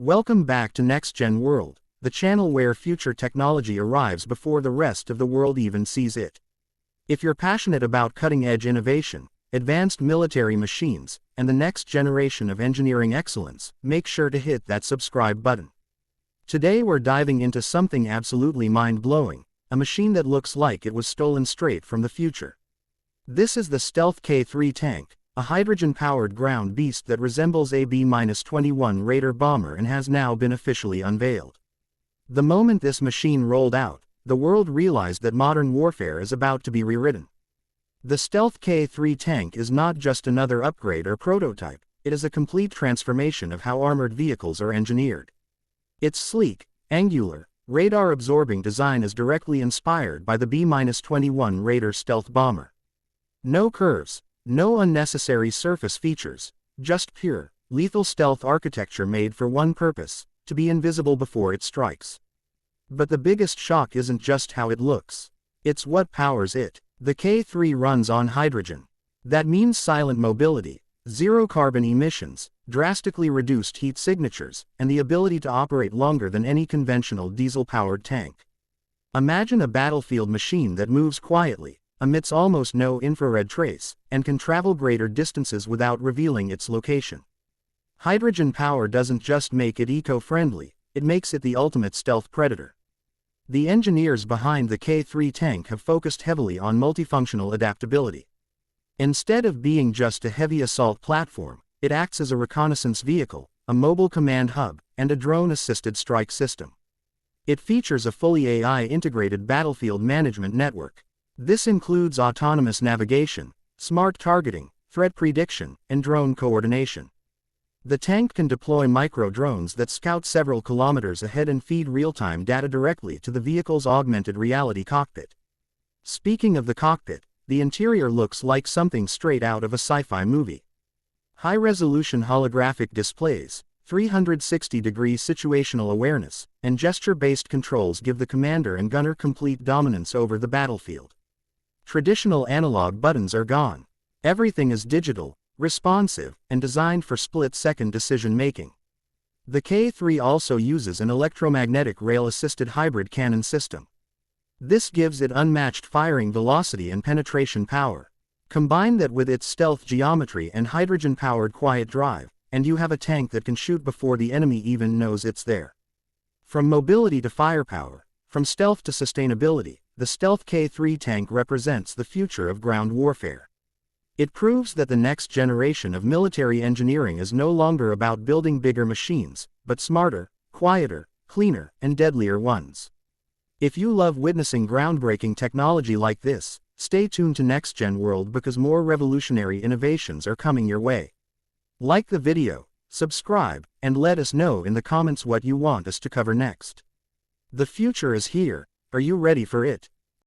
Welcome back to Next Gen World, the channel where future technology arrives before the rest of the world even sees it. If you're passionate about cutting-edge innovation, advanced military machines, and the next generation of engineering excellence, make sure to hit that subscribe button. Today we're diving into something absolutely mind-blowing, a machine that looks like it was stolen straight from the future. This is the Stealth K-3 tank, a hydrogen-powered ground beast that resembles a B-21 Raider bomber and has now been officially unveiled. The moment this machine rolled out, the world realized that modern warfare is about to be rewritten. The Stealth K-3 tank is not just another upgrade or prototype, it is a complete transformation of how armored vehicles are engineered. Its sleek, angular, radar-absorbing design is directly inspired by the B-21 Raider stealth bomber. No curves, no unnecessary surface features, just pure, lethal stealth architecture made for one purpose: to be invisible before it strikes. But the biggest shock isn't just how it looks. It's what powers it. The K-3 runs on hydrogen. That means silent mobility, zero carbon emissions, drastically reduced heat signatures, and the ability to operate longer than any conventional diesel-powered tank. Imagine a battlefield machine that moves quietly, emits almost no infrared trace, and can travel greater distances without revealing its location. Hydrogen power doesn't just make it eco-friendly, it makes it the ultimate stealth predator. The engineers behind the K-3 tank have focused heavily on multifunctional adaptability. Instead of being just a heavy assault platform, it acts as a reconnaissance vehicle, a mobile command hub, and a drone-assisted strike system. It features a fully AI-integrated battlefield management network. This includes autonomous navigation, smart targeting, threat prediction, and drone coordination. The tank can deploy micro-drones that scout several kilometers ahead and feed real-time data directly to the vehicle's augmented reality cockpit. Speaking of the cockpit, the interior looks like something straight out of a sci-fi movie. High-resolution holographic displays, 360-degree situational awareness, and gesture-based controls give the commander and gunner complete dominance over the battlefield. Traditional analog buttons are gone. Everything is digital, responsive, and designed for split-second decision-making. The K-3 also uses an electromagnetic rail-assisted hybrid cannon system. This gives it unmatched firing velocity and penetration power. Combine that with its stealth geometry and hydrogen-powered quiet drive, and you have a tank that can shoot before the enemy even knows it's there. From mobility to firepower, from stealth to sustainability, the Stealth K-3 tank represents the future of ground warfare. It proves that the next generation of military engineering is no longer about building bigger machines, but smarter, quieter, cleaner, and deadlier ones. If you love witnessing groundbreaking technology like this, stay tuned to Next Gen World because more revolutionary innovations are coming your way. Like the video, subscribe, and let us know in the comments what you want us to cover next. The future is here. Are you ready for it?